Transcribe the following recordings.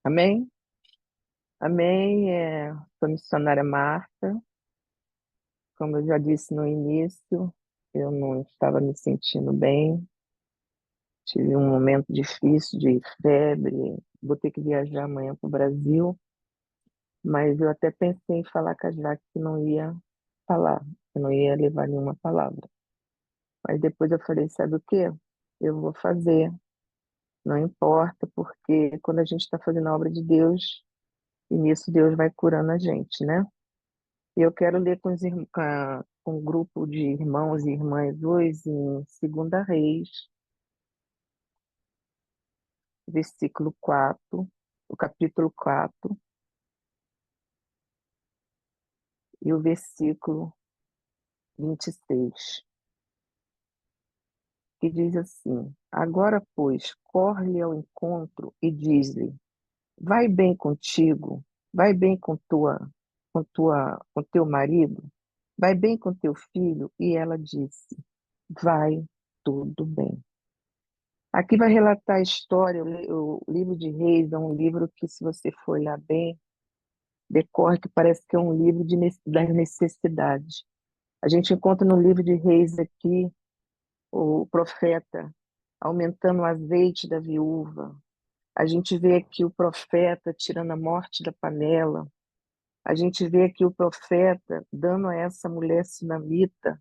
Amém? Amém. Sou missionária Marta. Como eu já disse no início, eu não estava me sentindo bem. Tive um momento difícil de febre. Vou ter que viajar amanhã para o Brasil. Mas eu até pensei em falar com a Jaque que não ia falar, que não ia levar nenhuma palavra. Mas depois eu falei, sabe o quê? Eu vou fazer. Não importa, porque quando a gente está fazendo a obra de Deus, e nisso Deus vai curando a gente, né? E eu quero ler com um grupo de irmãos e irmãs hoje em Segunda Reis, versículo 4, o capítulo 4 e o versículo 26, que diz assim: Agora, pois, corre ao encontro e diz-lhe: Vai bem contigo, vai bem com teu marido, vai bem com teu filho. E ela disse: Vai tudo bem. Aqui vai relatar a história. O livro de Reis é um livro que, se você for olhar bem, decorre que parece que é um livro das necessidades. A gente encontra no livro de Reis aqui o profeta aumentando o azeite da viúva. A gente vê aqui o profeta tirando a morte da panela. A gente vê aqui o profeta dando a essa mulher sunamita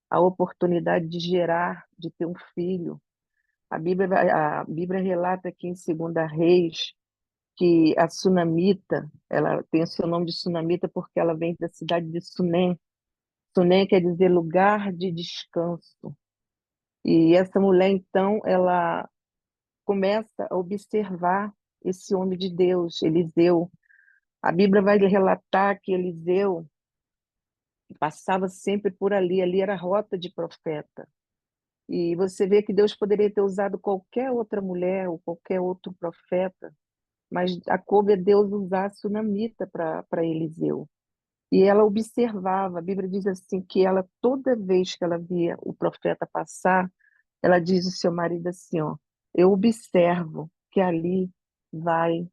a oportunidade de gerar, de ter um filho. A Bíblia relata aqui em Segunda Reis que a Sunamita, ela tem o seu nome de Sunamita porque ela vem da cidade de Sunem. Sunem quer dizer lugar de descanso. E essa mulher, então, ela começa a observar esse homem de Deus, Eliseu. A Bíblia vai relatar que Eliseu passava sempre por ali, ali era a rota de profeta. E você vê que Deus poderia ter usado qualquer outra mulher ou qualquer outro profeta, mas a coube a Deus usar a sunamita para Eliseu. E ela observava, a Bíblia diz assim, que ela, toda vez que ela via o profeta passar, ela diz ao seu marido assim, ó, eu observo que ali vai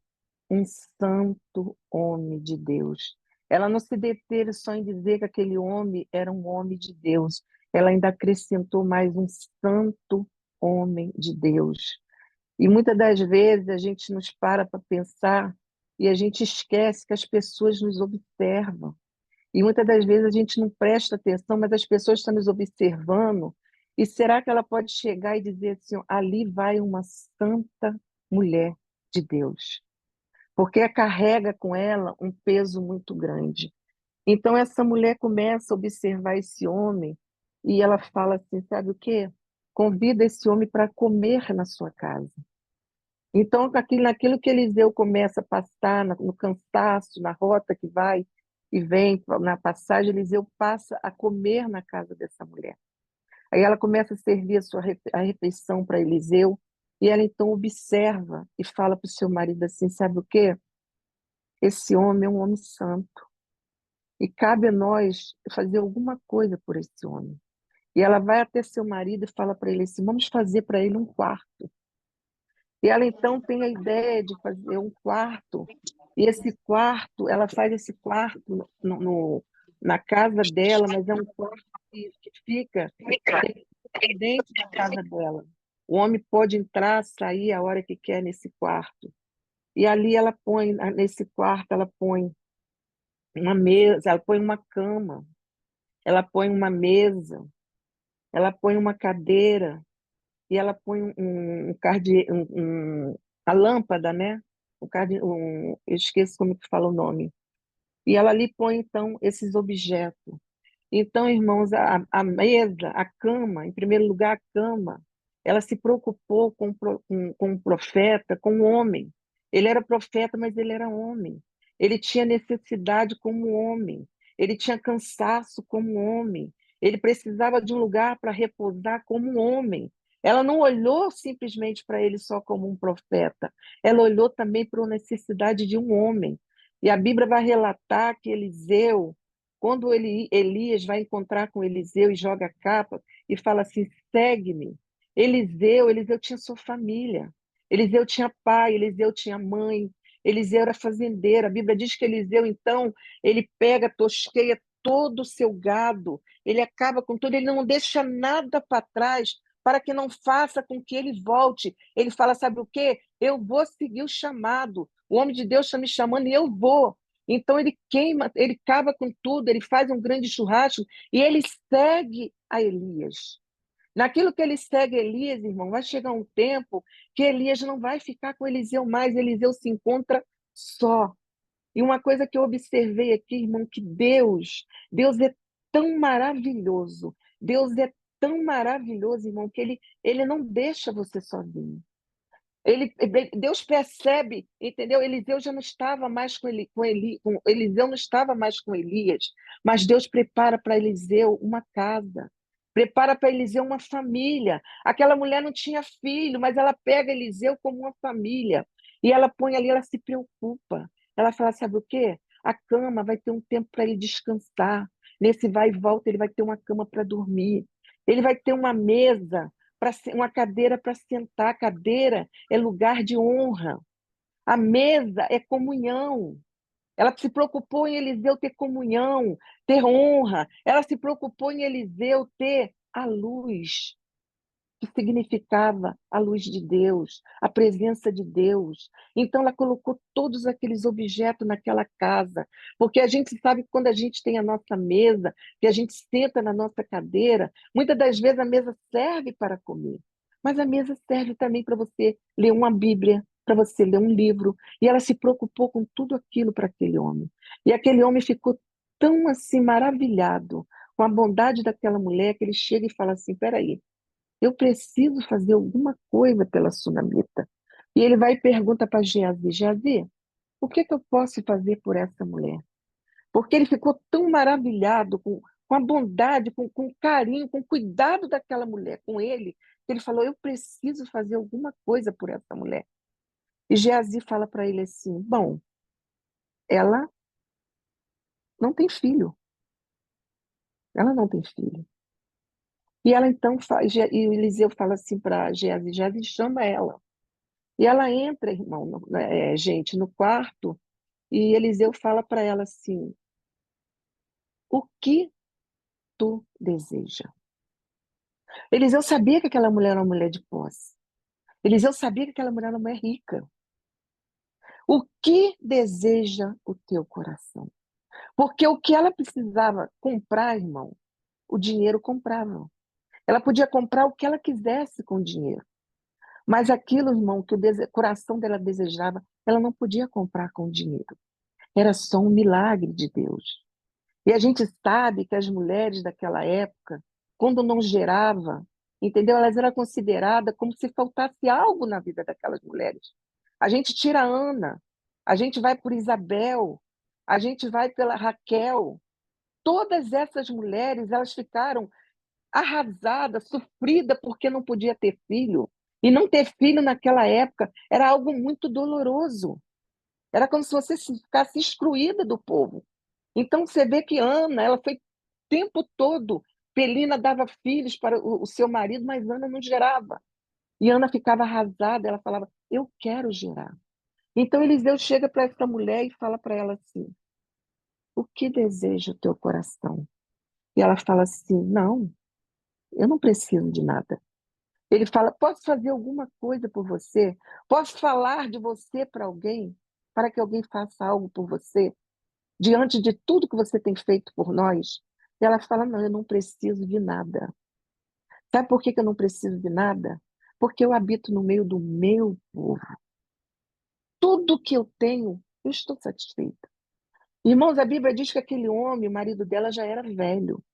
um santo homem de Deus. Ela não se deteve só em dizer que aquele homem era um homem de Deus, ela ainda acrescentou mais um santo homem de Deus. E muitas das vezes a gente nos para pensar e a gente esquece que as pessoas nos observam. E muitas das vezes a gente não presta atenção, mas as pessoas estão nos observando. E será que ela pode chegar e dizer assim: ali vai uma santa mulher de Deus? Porque carrega com ela um peso muito grande. Então, essa mulher começa a observar esse homem e ela fala assim: sabe o quê? Convida esse homem para comer na sua casa. Então, naquilo que Eliseu começa a passar, no cansaço, na rota que vai e vem, na passagem, Eliseu passa a comer na casa dessa mulher. Aí ela começa a servir a refeição para Eliseu, e ela então observa e fala para o seu marido assim: sabe o quê? Esse homem é um homem santo, e cabe a nós fazer alguma coisa por esse homem. E ela vai até seu marido e fala para ele assim: vamos fazer para ele um quarto. E ela então tem a ideia de fazer um quarto, e esse quarto, ela faz esse quarto na casa dela, mas é um quarto que fica dentro da casa dela. O homem pode entrar, sair a hora que quer nesse quarto. E ali ela põe, nesse quarto, ela põe uma mesa, ela põe uma cama, ela põe uma mesa, ela põe uma cadeira, e ela põe a lâmpada, né? Eu esqueço como que fala o nome. E ela ali põe, então, esses objetos. Então, irmãos, a mesa, a cama, em primeiro lugar, a cama, ela se preocupou com o profeta, com o homem. Ele era profeta, mas ele era homem. Ele tinha necessidade como homem. Ele tinha cansaço como homem. Ele precisava de um lugar para repousar como homem. Ela não olhou simplesmente para ele só como um profeta. Ela olhou também para a necessidade de um homem. E a Bíblia vai relatar que Eliseu, quando Elias vai encontrar com Eliseu e joga a capa e fala assim: segue-me. Eliseu tinha sua família. Eliseu tinha pai, Eliseu tinha mãe, Eliseu era fazendeiro. A Bíblia diz que Eliseu, então, ele pega, tosqueia todo o seu gado, ele acaba com tudo, ele não deixa nada para trás para que não faça com que ele volte. Ele fala, sabe o quê? Eu vou seguir o chamado. O homem de Deus está me chamando e eu vou. Então ele queima, ele acaba com tudo, ele faz um grande churrasco e ele segue a Elias. Naquilo que ele segue Elias, irmão, vai chegar um tempo que Elias não vai ficar com Eliseu mais, Eliseu se encontra só. E uma coisa que eu observei aqui, irmão, que Deus é tão maravilhoso, Deus é tão maravilhoso, irmão, que ele não deixa você sozinho. Deus percebe, entendeu? Eliseu já não estava mais Eliseu não estava mais com Elias, mas Deus prepara para Eliseu uma casa, prepara para Eliseu uma família. Aquela mulher não tinha filho, mas ela pega Eliseu como uma família e ela põe ali, ela se preocupa. Ela fala, sabe o quê? A cama vai ter um tempo para ele descansar. Nesse vai e volta, ele vai ter uma cama para dormir. Ele vai ter uma mesa, uma cadeira para sentar. A cadeira é lugar de honra. A mesa é comunhão. Ela se preocupou em Eliseu ter comunhão, ter honra. Ela se preocupou em Eliseu ter a luz, que significava a luz de Deus, a presença de Deus. Então, ela colocou todos aqueles objetos naquela casa, porque a gente sabe que quando a gente tem a nossa mesa, que a gente senta na nossa cadeira, muitas das vezes a mesa serve para comer, mas a mesa serve também para você ler uma Bíblia, para você ler um livro, e ela se preocupou com tudo aquilo para aquele homem. E aquele homem ficou tão assim maravilhado com a bondade daquela mulher que ele chega e fala assim: peraí, eu preciso fazer alguma coisa pela sunamita. E ele vai e pergunta para Geazi, Geazi, o que eu posso fazer por essa mulher? Porque ele ficou tão maravilhado com a bondade, com o carinho, com o cuidado daquela mulher com ele, que ele falou, eu preciso fazer alguma coisa por essa mulher. E Geazi fala para ele assim, bom, ela não tem filho. Ela não tem filho. E ela então, e o Eliseu fala assim para Geazi, Geazi chama ela. E ela entra, irmão, gente, no quarto, e Eliseu fala para ela assim: o que tu deseja? Eliseu sabia que aquela mulher era uma mulher de posse. Eliseu sabia que aquela mulher era uma mulher rica. O que deseja o teu coração? Porque o que ela precisava comprar, irmão, o dinheiro comprava. Ela podia comprar o que ela quisesse com o dinheiro. Mas aquilo, irmão, que o coração dela desejava, ela não podia comprar com dinheiro. Era só um milagre de Deus. E a gente sabe que as mulheres daquela época, quando não gerava, entendeu? Elas eram consideradas como se faltasse algo na vida daquelas mulheres. A gente tira a Ana, a gente vai por Isabel, a gente vai pela Raquel. Todas essas mulheres, elas ficaram arrasadas, sofridas porque não podia ter filho. E não ter filho naquela época era algo muito doloroso. Era como se você ficasse excluída do povo. Então você vê que Ana, ela foi o tempo todo, Pelina dava filhos para o seu marido, mas Ana não gerava. E Ana ficava arrasada, ela falava, eu quero gerar. Então Eliseu chega para essa mulher e fala para ela assim, o que deseja o teu coração? E ela fala assim, não, eu não preciso de nada. Ele fala, posso fazer alguma coisa por você? Posso falar de você para alguém? Para que alguém faça algo por você? Diante de tudo que você tem feito por nós? E ela fala, não, eu não preciso de nada. Sabe por que eu não preciso de nada? Porque eu habito no meio do meu povo. Tudo que eu tenho, eu estou satisfeita. Irmãos, a Bíblia diz que aquele homem, o marido dela, já era velho.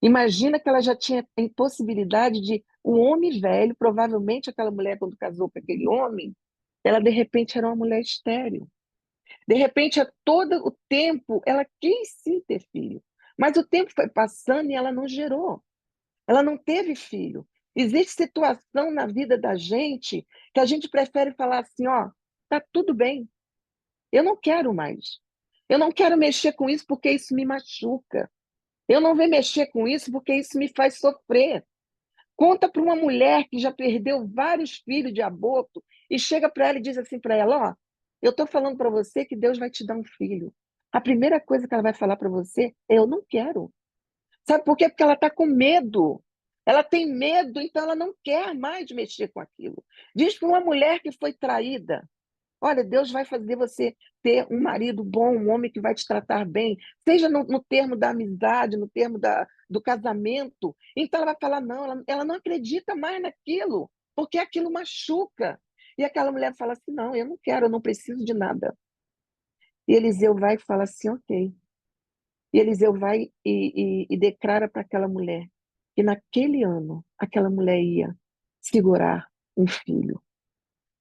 Imagina que ela já tinha a impossibilidade de um homem velho, provavelmente aquela mulher, quando casou com aquele homem, ela de repente era uma mulher estéril. De repente, a todo o tempo, ela quis sim ter filho. Mas o tempo foi passando e ela não gerou. Ela não teve filho. Existe situação na vida da gente que a gente prefere falar assim, ó, tá tudo bem, eu não quero mais. Eu não quero mexer com isso porque isso me machuca. Eu não vou mexer com isso porque isso me faz sofrer. Conta para uma mulher que já perdeu vários filhos de aborto e chega para ela e diz assim para ela, ó, Eu estou falando para você que Deus vai te dar um filho. A primeira coisa que ela vai falar para você é: eu não quero. Sabe por quê? Porque ela está com medo. Ela tem medo, então ela não quer mais mexer com aquilo. Diz para uma mulher que foi traída: olha, Deus vai fazer você ter um marido bom, um homem que vai te tratar bem, seja no termo da amizade, no termo do casamento. Então ela vai falar: não, ela não acredita mais naquilo, porque aquilo machuca. E aquela mulher fala assim: não, eu não quero, eu não preciso de nada. E Eliseu vai e fala assim: ok. E Eliseu vai e declara para aquela mulher que naquele ano aquela mulher ia segurar um filho.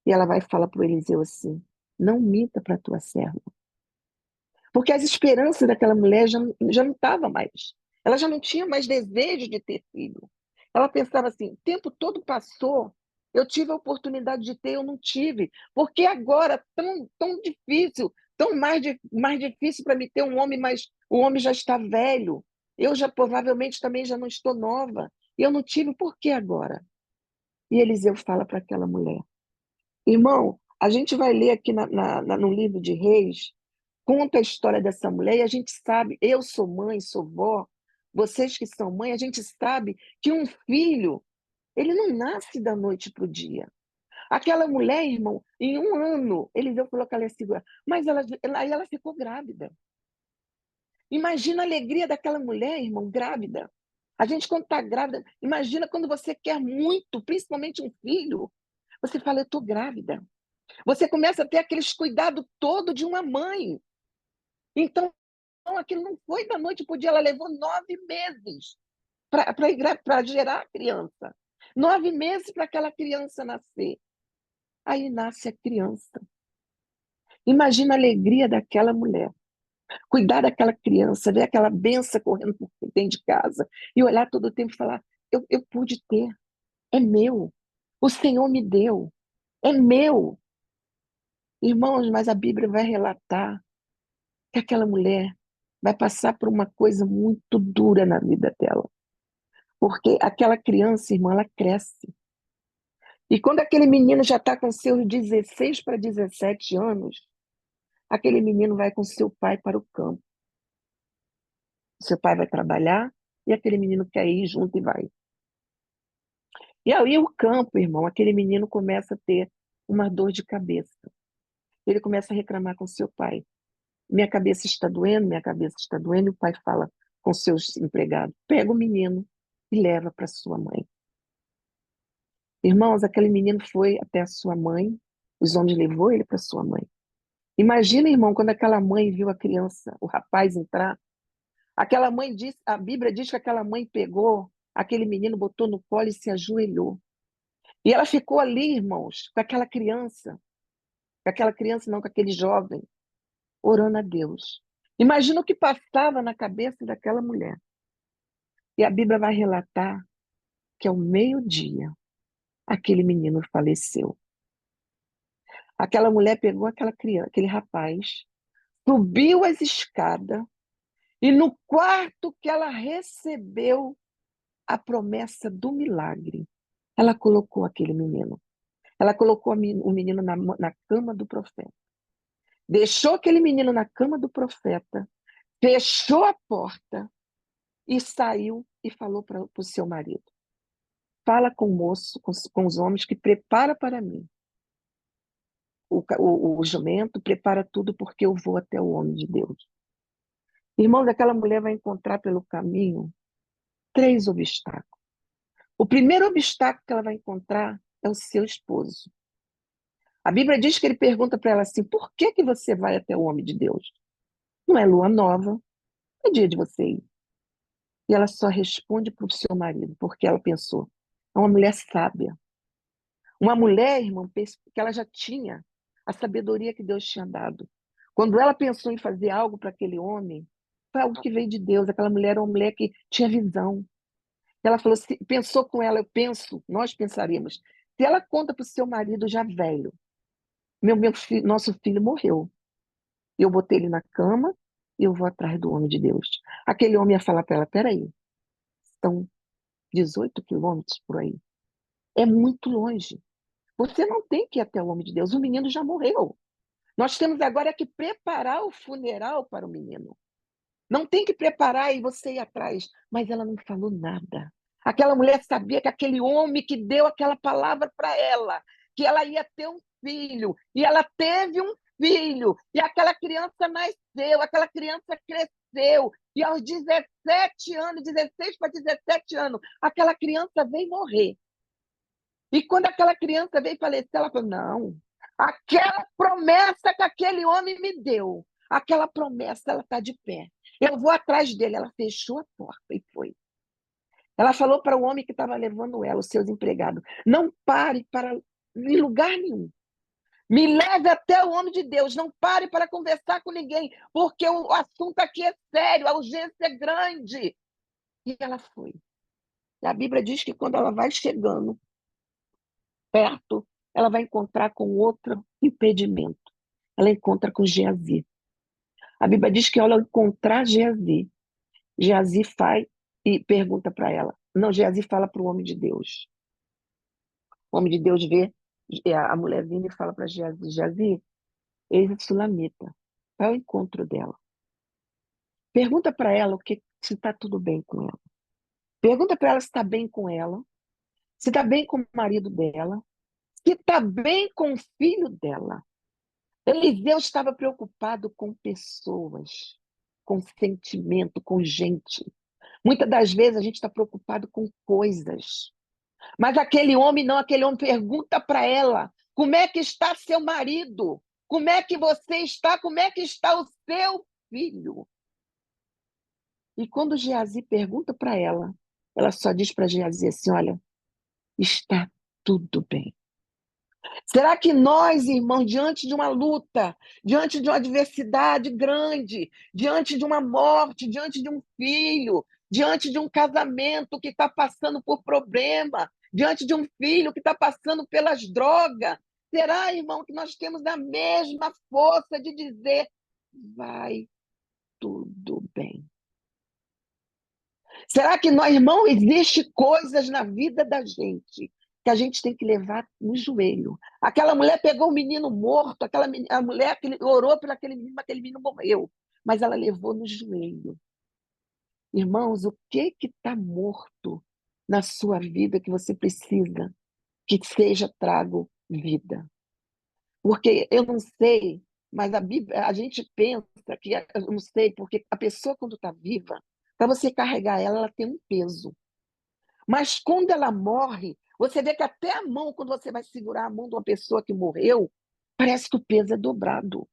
E ela vai falar para o Eliseu assim: não minta para a tua serva. Porque as esperanças daquela mulher já não estavam mais. Ela já não tinha mais desejo de ter filho. Ela pensava assim: o tempo todo passou, eu tive a oportunidade de ter, eu não tive. Porque agora, tão difícil, mais difícil para me ter um homem, mas o homem já está velho. Eu já provavelmente também já não estou nova. Eu não tive, por que agora? E Eliseu fala para aquela mulher: irmão, a gente vai ler aqui no livro de Reis, conta a história dessa mulher e a gente sabe, eu sou mãe, sou vó, vocês que são mãe, a gente sabe que um filho, ele não nasce da noite para o dia. Aquela mulher, irmão, em um ano, Eliseu falou que ela ia segurar, mas aí ela ficou grávida. Imagina a alegria daquela mulher, irmão, grávida. A gente, quando está grávida, imagina quando você quer muito, principalmente um filho, você fala: eu estou grávida. Você começa a ter aqueles cuidados todo de uma mãe. Então, aquilo não foi da noite para o dia, ela levou 9 meses para gerar a criança. 9 meses para aquela criança nascer. Aí nasce a criança. Imagina a alegria daquela mulher. Cuidar daquela criança, ver aquela benção correndo por dentro de casa e olhar todo o tempo e falar: eu pude ter, é meu. O Senhor me deu, é meu. Irmãos, mas a Bíblia vai relatar que aquela mulher vai passar por uma coisa muito dura na vida dela. Porque aquela criança, irmã, ela cresce. E quando aquele menino já está com seus 16 para 17 anos, aquele menino vai com seu pai para o campo. Seu pai vai trabalhar e aquele menino quer ir junto e vai. E aí o campo, irmão, aquele menino começa a ter uma dor de cabeça. Ele começa a reclamar com seu pai: minha cabeça está doendo, minha cabeça está doendo. E o pai fala com seus empregados: pega o menino e leva para sua mãe. Irmãos, aquele menino foi até a sua mãe, os homens levou ele para sua mãe. Imagina, irmão, quando aquela mãe viu a criança, o rapaz entrar, aquela mãe diz, a Bíblia diz que aquela mãe pegou aquele menino, botou no colo e se ajoelhou. E ela ficou ali, irmãos, com aquela criança não, com aquele jovem, orando a Deus. Imagina o que passava na cabeça daquela mulher. E a Bíblia vai relatar que ao meio-dia aquele menino faleceu. Aquela mulher pegou aquela criança, aquele rapaz, subiu as escadas e no quarto que ela recebeu a promessa do milagre, ela colocou aquele menino. Ela colocou o menino na cama do profeta. Deixou aquele menino na cama do profeta, fechou a porta e saiu e falou para o seu marido: fala com o moço, com os homens que prepara para mim o jumento, prepara tudo porque eu vou até o homem de Deus. Irmãos, aquela mulher vai encontrar pelo caminho 3 obstáculos. O primeiro obstáculo que ela vai encontrar é o seu esposo. A Bíblia diz que ele pergunta para ela assim: por que que você vai até o homem de Deus? Não é lua nova, é dia de você ir. E ela só responde para o seu marido, porque ela pensou: é uma mulher sábia. Uma mulher, irmão, que ela já tinha a sabedoria que Deus tinha dado. Quando ela pensou em fazer algo para aquele homem, foi algo que veio de Deus. Aquela mulher era uma mulher que tinha visão. Ela falou, pensou com ela, eu penso, nós pensaríamos, se ela conta para o seu marido já velho: meu filho, nosso filho morreu, eu botei ele na cama e eu vou atrás do homem de Deus. Aquele homem ia falar para ela: peraí, são 18 quilômetros por aí, é muito longe, você não tem que ir até o homem de Deus, o menino já morreu, Nós temos agora que preparar o funeral para o menino. Não tem que preparar e você ir atrás. Mas ela não falou nada. Aquela mulher sabia que aquele homem que deu aquela palavra para ela, que ela ia ter um filho, e ela teve um filho, e aquela criança nasceu, aquela criança cresceu, e aos 17 anos, 16 para 17 anos, aquela criança veio morrer. E quando aquela criança veio falecer, ela falou: não, aquela promessa que aquele homem me deu, aquela promessa, ela está de pé. Eu vou atrás dele. Ela fechou a porta e foi. Ela falou para o homem que estava levando ela, os seus empregados: não pare para em lugar nenhum. Me leve até o homem de Deus. Não pare para conversar com ninguém, porque o assunto aqui é sério, a urgência é grande. E ela foi. E a Bíblia diz que quando ela vai chegando perto, ela vai encontrar com outro impedimento. Ela encontra com Geazi. A Bíblia diz que ao encontrar Geazi, Geazi faz e pergunta para ela. Não, Geazi fala para o homem de Deus. O homem de Deus vê a mulherzinha e fala para Geazi: Geazi, eis a Sulamita. Vai ao encontro dela. Pergunta para ela se está tudo bem com ela. Pergunta para ela se está bem com ela, se está bem com o marido dela, se está bem com o filho dela. Eliseu estava preocupado com pessoas, com sentimento, com gente. Muitas das vezes a gente está preocupado com coisas. Mas aquele homem não, aquele homem pergunta para ela: como é que está seu marido? Como é que você está? Como é que está o seu filho? E quando Geazi pergunta para ela só diz para Geazi assim: olha, está tudo bem. Será que nós, irmãos, diante de uma luta, diante de uma adversidade grande, diante de uma morte, diante de um filho, diante de um casamento que está passando por problema, diante de um filho que está passando pelas drogas, será, irmão, que nós temos a mesma força de dizer: vai tudo bem? Será que nós, irmão, existe coisas na vida da gente que a gente tem que levar no joelho? Aquela mulher pegou o menino morto, a mulher que orou por aquele menino morreu, mas ela levou no joelho. Irmãos, o que está morto na sua vida que você precisa que seja trago vida? Porque eu não sei, mas a gente pensa que eu não sei, porque a pessoa quando está viva, para você carregar ela, ela tem um peso. Mas quando ela morre, você vê que até a mão, quando você vai segurar a mão de uma pessoa que morreu, parece que o peso é dobrado.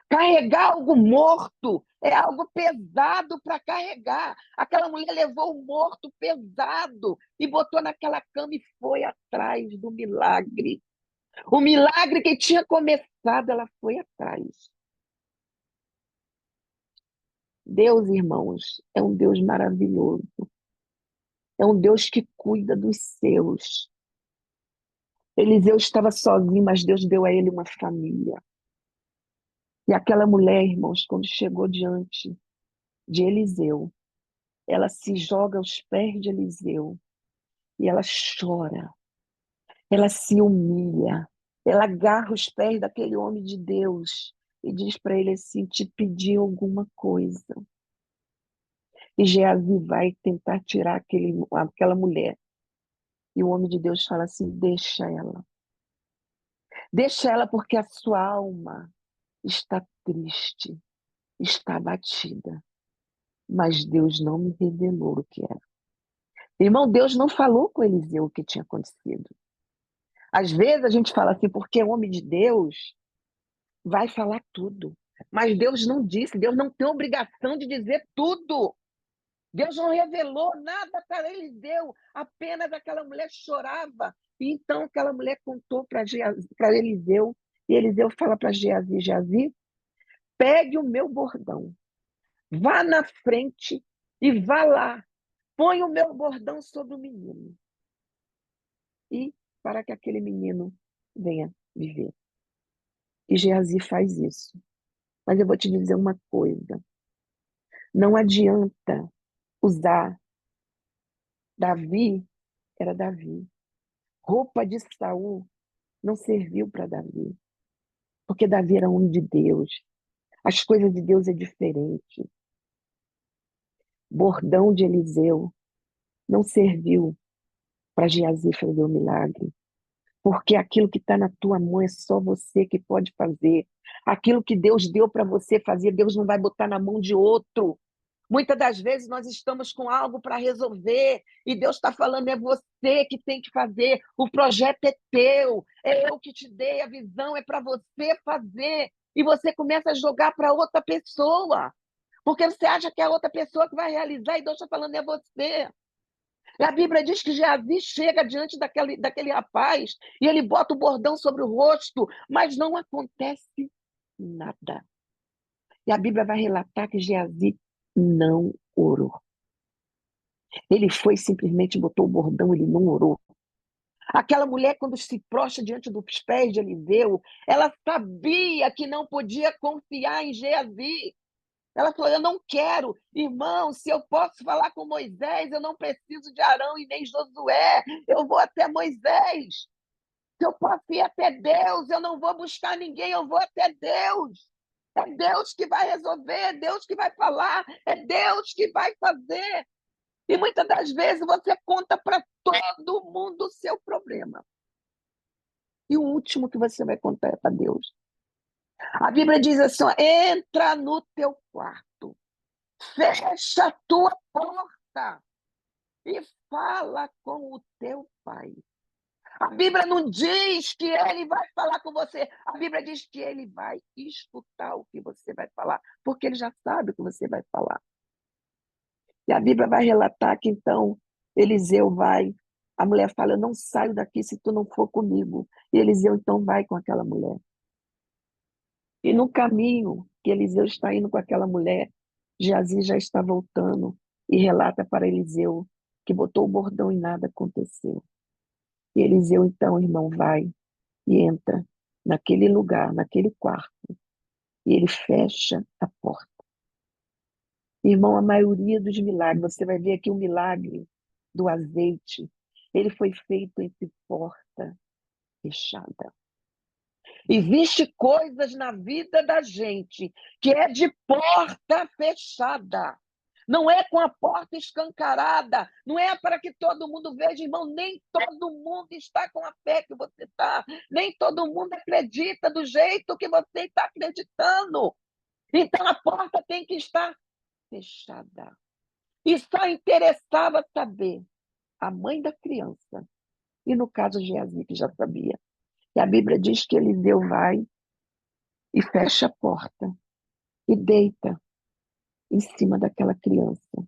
Carregar algo morto é algo pesado para carregar. Aquela mulher levou o morto pesado e botou naquela cama e foi atrás do milagre. O milagre que tinha começado, ela foi atrás. Deus, irmãos, é um Deus maravilhoso. É um Deus que cuida dos seus. Eliseu estava sozinho, mas Deus deu a ele uma família. E aquela mulher, irmãos, quando chegou diante de Eliseu, ela se joga aos pés de Eliseu e ela chora, ela se humilha, ela agarra os pés daquele homem de Deus e diz para ele assim: te pedi alguma coisa. E Geazi vai tentar tirar aquela mulher. E o homem de Deus fala assim: deixa ela porque a sua alma está triste, está abatida, mas Deus não me revelou o que era. Irmão, Deus não falou com Eliseu o que tinha acontecido. Às vezes a gente fala assim, porque é homem de Deus, vai falar tudo. Mas Deus não disse, Deus não tem obrigação de dizer tudo. Deus não revelou nada para Eliseu, apenas aquela mulher chorava. E então aquela mulher contou para Eliseu, e Eliseu fala para Geazi: Geazi, pegue o meu bordão, vá na frente e vá lá. Põe o meu bordão sobre o menino. E para que aquele menino venha viver. E Geazi faz isso. Mas eu vou te dizer uma coisa. Não adianta usar Davi, era Davi. Roupa de Saul não serviu para Davi. Porque Davi era homem de Deus. As coisas de Deus é diferente. Bordão de Eliseu não serviu para Geazi fazer o milagre. Porque aquilo que está na tua mão é só você que pode fazer. Aquilo que Deus deu para você fazer, Deus não vai botar na mão de outro. Muitas das vezes nós estamos com algo para resolver e Deus está falando, é você que tem que fazer, o projeto é teu, é eu que te dei a visão, é para você fazer. E você começa a jogar para outra pessoa, porque você acha que é a outra pessoa que vai realizar e Deus está falando, é você. E a Bíblia diz que Geazi chega diante daquele rapaz e ele bota o bordão sobre o rosto, mas não acontece nada. E a Bíblia vai relatar que Geazi não orou. Ele foi simplesmente botou o bordão, ele não orou. Aquela mulher, quando se prostra diante dos pés de Eliseu, ela sabia que não podia confiar em Geazi. Ela falou, eu não quero. Irmão, se eu posso falar com Moisés, eu não preciso de Arão e nem Josué. Eu vou até Moisés. Se eu posso ir até Deus, eu não vou buscar ninguém, eu vou até Deus. É Deus que vai resolver, é Deus que vai falar, é Deus que vai fazer. E muitas das vezes você conta para todo mundo o seu problema. E o último que você vai contar é para Deus. A Bíblia diz assim, ó, entra no teu quarto, fecha a tua porta e fala com o teu pai. A Bíblia não diz que ele vai falar com você. A Bíblia diz que ele vai escutar o que você vai falar, porque ele já sabe o que você vai falar. E a Bíblia vai relatar que então Eliseu vai. A mulher fala: eu não saio daqui se tu não for comigo. E Eliseu então vai com aquela mulher. E no caminho que Eliseu está indo com aquela mulher, Geazi já está voltando e relata para Eliseu que botou o bordão e nada aconteceu. E Eliseu então, irmão, vai e entra naquele lugar, naquele quarto, e ele fecha a porta. Irmão, a maioria dos milagres, você vai ver aqui o milagre do azeite, ele foi feito entre porta fechada. Existe coisas na vida da gente que é de porta fechada. Não é com a porta escancarada, não é para que todo mundo veja, irmão, nem todo mundo está com a fé que você está, nem todo mundo acredita do jeito que você está acreditando. Então a porta tem que estar fechada. E só interessava saber a mãe da criança, e no caso Geazi, que já sabia. E a Bíblia diz que Eliseu vai e fecha a porta e deita em cima daquela criança.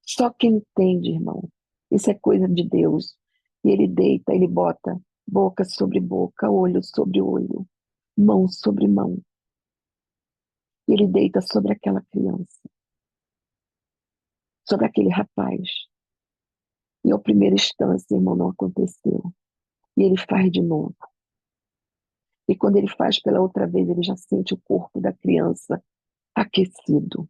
Só quem entende, irmão, isso é coisa de Deus. E ele deita, ele bota boca sobre boca, olho sobre olho, mão sobre mão. E ele deita sobre aquela criança, sobre aquele rapaz. E a primeira instância, irmão, não aconteceu. E ele faz de novo. E quando ele faz pela outra vez, ele já sente o corpo da criança aquecido.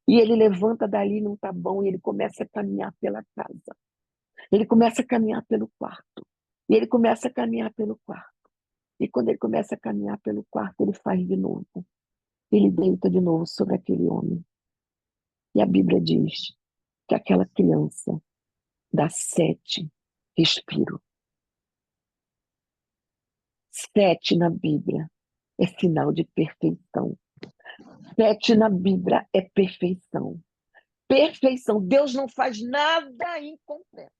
E ele levanta dali, não tá bom, e ele começa a caminhar pela casa. Ele começa a caminhar pelo quarto. E ele começa a caminhar pelo quarto. E quando ele começa a caminhar pelo quarto, ele faz de novo. Ele deita de novo sobre aquele homem. E a Bíblia diz que aquela criança dá 7 respiros. 7 na Bíblia é sinal de perfeição. 7 na Bíblia é perfeição. Perfeição. Deus não faz nada incompleto.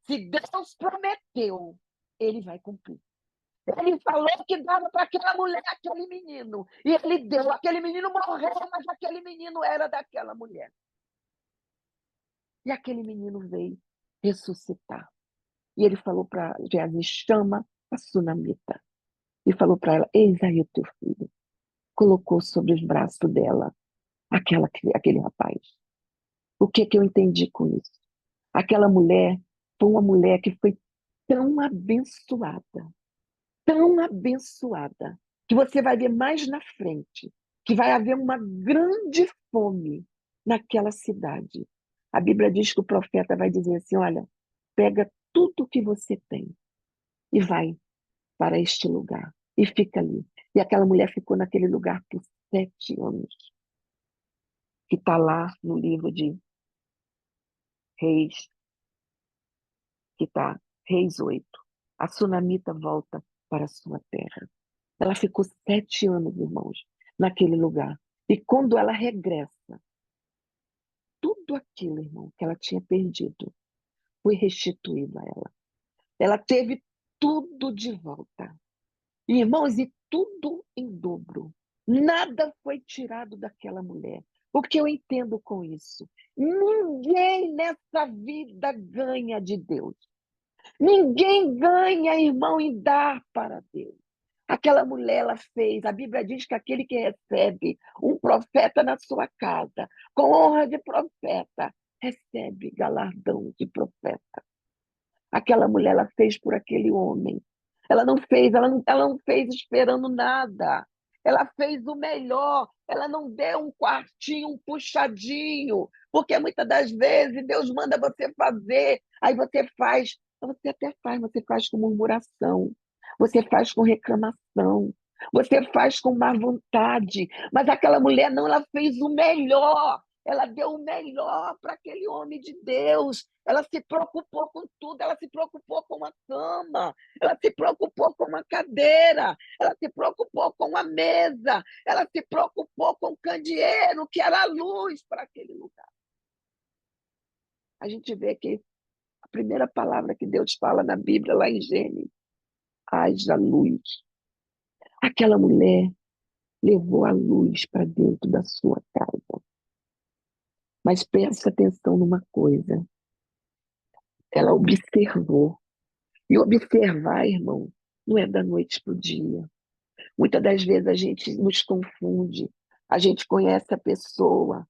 Se Deus prometeu, ele vai cumprir. Ele falou que dava para aquela mulher, aquele menino. E ele deu. Aquele menino morreu, mas aquele menino era daquela mulher. E aquele menino veio ressuscitar. E ele falou para Geazi, chama a sunamita. E falou para ela, eis aí o teu filho. Colocou sobre os braços dela aquele rapaz. O que eu entendi com isso? Aquela mulher foi uma mulher que foi tão abençoada, que você vai ver mais na frente, que vai haver uma grande fome naquela cidade. A Bíblia diz que o profeta vai dizer assim, olha, pega tudo que você tem e vai para este lugar e fica ali. E aquela mulher ficou naquele lugar por 7 anos, que está lá no livro de Reis, que está Reis 8. A sunamita volta para a sua terra. Ela ficou 7 anos, irmãos, naquele lugar. E quando ela regressa, tudo aquilo, irmão, que ela tinha perdido, foi restituído a ela. Ela teve tudo de volta. Irmãos, e tudo em dobro. Nada foi tirado daquela mulher. O que eu entendo com isso? Ninguém nessa vida ganha de Deus. Ninguém ganha, irmão, em dar para Deus. Aquela mulher, ela fez. A Bíblia diz que aquele que recebe um profeta na sua casa, com honra de profeta, recebe galardão de profeta. Aquela mulher, ela fez por aquele homem. Ela não fez esperando nada. Ela fez o melhor. Ela não deu um quartinho, um puxadinho. Porque muitas das vezes Deus manda você fazer, aí você faz. Você até faz, você faz com murmuração. Você faz com reclamação. Você faz com má vontade. Mas aquela mulher não, ela fez o melhor. Ela deu o melhor para aquele homem de Deus. Ela se preocupou com tudo, ela se preocupou com a cama, ela se preocupou com a cadeira, ela se preocupou com a mesa, ela se preocupou com o candeeiro, que era a luz para aquele lugar. A gente vê que a primeira palavra que Deus fala na Bíblia, lá em Gênesis, haja luz. Aquela mulher levou a luz para dentro da sua casa. Mas presta atenção numa coisa, ela observou. E observar, irmão, não é da noite para o dia. Muitas das vezes a gente nos confunde. A gente conhece a pessoa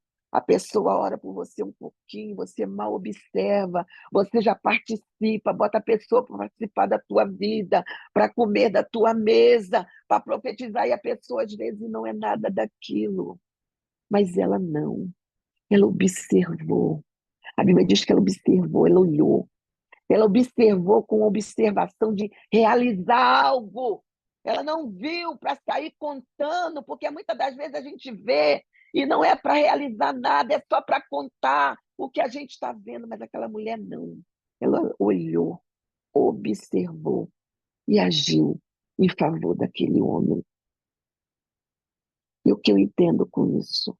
ora por você um pouquinho, você mal observa, você já participa, bota a pessoa para participar da tua vida, para comer da tua mesa, para profetizar, e a pessoa às vezes não é nada daquilo. Mas ela não. Ela observou. A Bíblia diz que ela observou, ela olhou. Ela observou com observação de realizar algo. Ela não viu para sair contando, porque muitas das vezes a gente vê e não é para realizar nada, é só para contar o que a gente está vendo, mas aquela mulher não. Ela olhou, observou e agiu em favor daquele homem. E o que eu entendo com isso?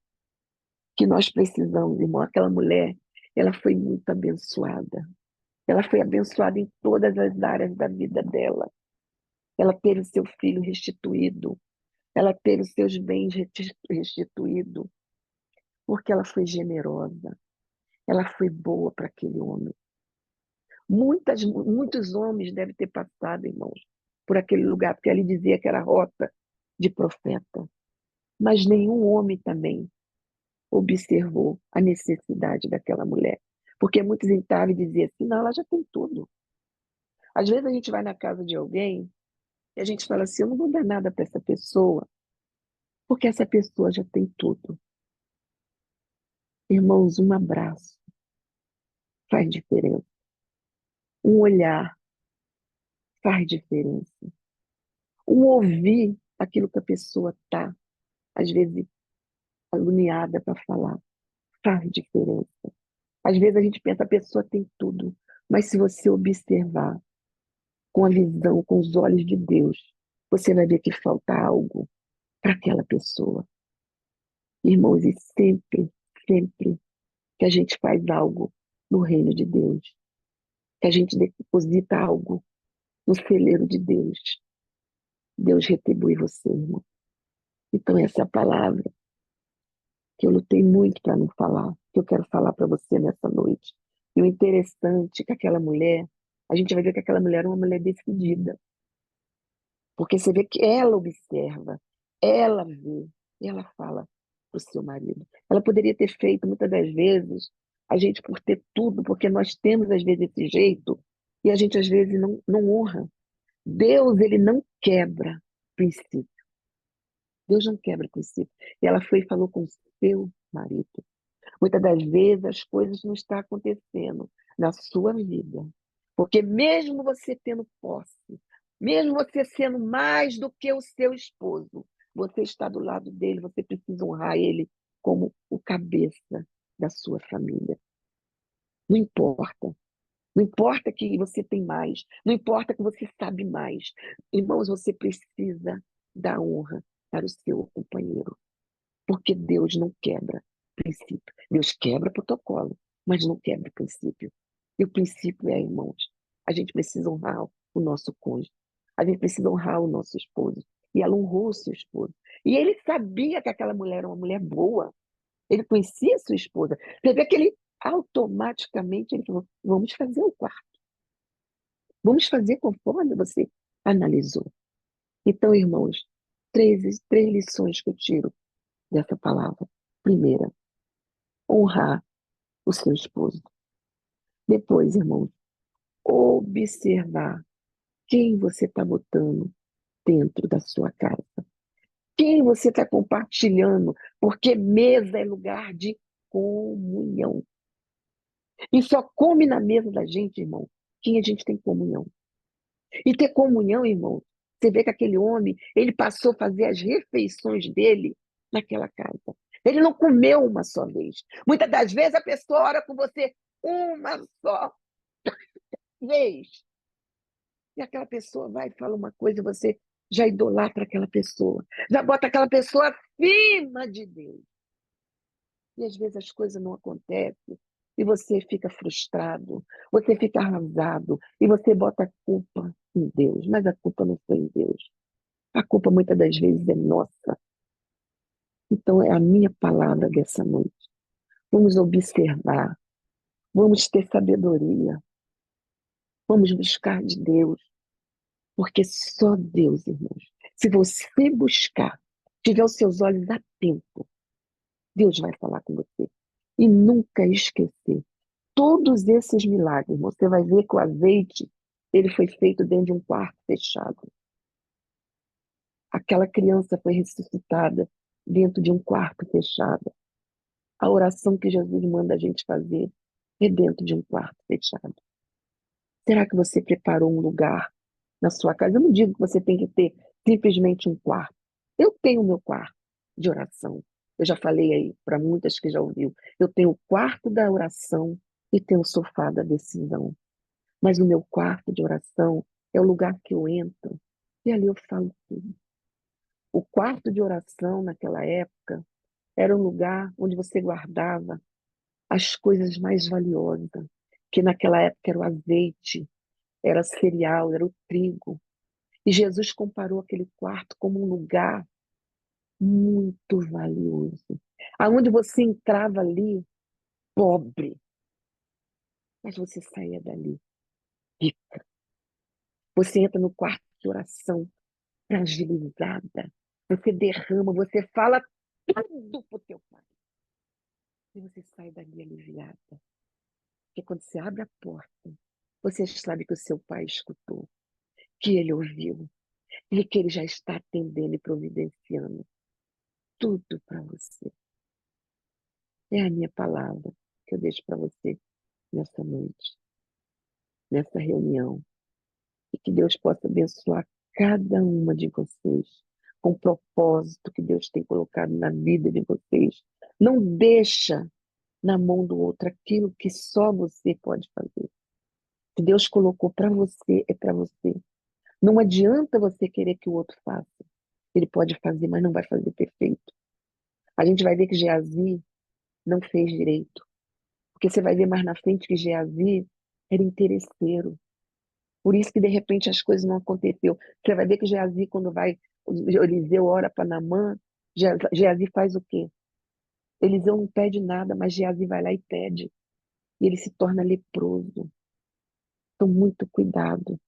Que nós precisamos, irmão, aquela mulher, ela foi muito abençoada. Ela foi abençoada em todas as áreas da vida dela. Ela teve o seu filho restituído. Ela teve os seus bens restituídos. Porque ela foi generosa. Ela foi boa para aquele homem. Muitos homens devem ter passado, irmãos, por aquele lugar, porque ele dizia que era rota de profeta. Mas nenhum homem também observou a necessidade daquela mulher. Porque muitos entravam e diziam assim, não, ela já tem tudo. Às vezes a gente vai na casa de alguém e a gente fala assim, eu não vou dar nada para essa pessoa, porque essa pessoa já tem tudo. Irmãos, um abraço faz diferença. Um olhar faz diferença. Um ouvir aquilo que a pessoa está, às vezes, agoniada para falar, faz diferença. Às vezes a gente pensa, a pessoa tem tudo, mas se você observar com a visão, com os olhos de Deus, você vai ver que falta algo para aquela pessoa. Irmãos, e sempre, sempre que a gente faz algo no reino de Deus, que a gente deposita algo no celeiro de Deus, Deus retribui você, irmão. Então, essa é a palavra que eu lutei muito para não falar, que eu quero falar para você nessa noite. E o interessante é que aquela mulher, a gente vai ver que aquela mulher é uma mulher decidida, porque você vê que ela observa, ela vê, e ela fala para o seu marido. Ela poderia ter feito, muitas das vezes, a gente por ter tudo, porque nós temos, às vezes, esse jeito, e a gente, às vezes, não honra. Deus, ele não quebra princípio. Deus não quebra princípio. E ela foi e falou com seu marido. Muitas das vezes as coisas não estão acontecendo na sua vida. Porque mesmo você tendo posse, Mesmo você sendo mais do que o seu esposo, você está do lado dele, você precisa honrar ele como o cabeça da sua família. Não importa. Não importa que você tem mais, não importa que você sabe mais. Irmãos, você precisa dar honra para o seu companheiro, porque Deus não quebra princípio. Deus quebra protocolo, mas não quebra princípio. E o princípio é, irmãos, a gente precisa honrar o nosso cônjuge, a gente precisa honrar o nosso esposo. E ela honrou o seu esposo. E ele sabia que aquela mulher era uma mulher boa. Ele conhecia a sua esposa. Você vê que ele automaticamente ele falou: vamos fazer o quarto. Vamos fazer conforme você analisou. Então, irmãos, três lições que eu tiro dessa palavra. Primeira, honrar o seu esposo. Depois, irmãos, observar quem você está botando dentro da sua casa. Quem você está compartilhando, porque mesa é lugar de comunhão. E só come na mesa da gente, irmão, quem a gente tem comunhão. E ter comunhão, irmão, você vê que aquele homem, ele passou a fazer as refeições dele naquela casa. Ele não comeu uma só vez. Muitas das vezes a pessoa ora com você uma só vez. E aquela pessoa vai e fala uma coisa, você já idolatra aquela pessoa, já bota aquela pessoa acima de Deus. E às vezes as coisas não acontecem, e você fica frustrado, você fica arrasado, e você bota a culpa em Deus, mas a culpa não foi em Deus. A culpa muitas das vezes é nossa. Então é a minha palavra dessa noite. Vamos observar, vamos ter sabedoria, vamos buscar de Deus, porque só Deus, irmãos. Se você buscar, tiver os seus olhos atentos, Deus vai falar com você. E nunca esquecer. Todos esses milagres, você vai ver que o azeite, ele foi feito dentro de um quarto fechado. Aquela criança foi ressuscitada dentro de um quarto fechado. A oração que Jesus manda a gente fazer é dentro de um quarto fechado. Será que você preparou um lugar na sua casa? Eu não digo que você tem que ter simplesmente um quarto. Eu tenho o meu quarto de oração. Eu já falei aí para muitas que já ouviu. Eu tenho o quarto da oração e tenho o sofá da decisão. Mas o meu quarto de oração é o lugar que eu entro e ali eu falo tudo. O quarto de oração naquela época era um lugar onde você guardava as coisas mais valiosas, que naquela época era o azeite, era cereal, era o trigo. E Jesus comparou aquele quarto como um lugar muito valioso, aonde você entrava ali pobre, mas você saía dali rico. Você entra no quarto de oração fragilizada, você derrama, você fala tudo pro teu pai. E você sai dali aliviada. Porque quando você abre a porta, você sabe que o seu pai escutou, que ele ouviu, e que ele já está atendendo e providenciando tudo para você. É a minha palavra que eu deixo para você nessa noite, nessa reunião. E que Deus possa abençoar cada uma de vocês com o propósito que Deus tem colocado na vida de vocês. Não deixa na mão do outro aquilo que só você pode fazer. O que Deus colocou para você é para você. Não adianta você querer que o outro faça. Ele pode fazer, mas não vai fazer perfeito. A gente vai ver que Geazi não fez direito. Porque você vai ver mais na frente que Geazi era interesseiro. Por isso que de repente as coisas não aconteceu. Você vai ver que Geazi, quando vai, Eliseu ora para Naamã, Geazi faz o quê? Eliseu não pede nada, mas Geazi vai lá e pede. E ele se torna leproso. Então, muito cuidado.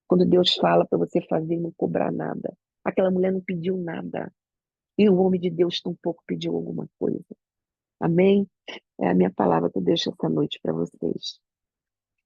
Quando Deus fala para você fazer e não cobrar nada. Aquela mulher não pediu nada. E o homem de Deus tampouco pediu alguma coisa. Amém? É a minha palavra que eu deixo essa noite para vocês.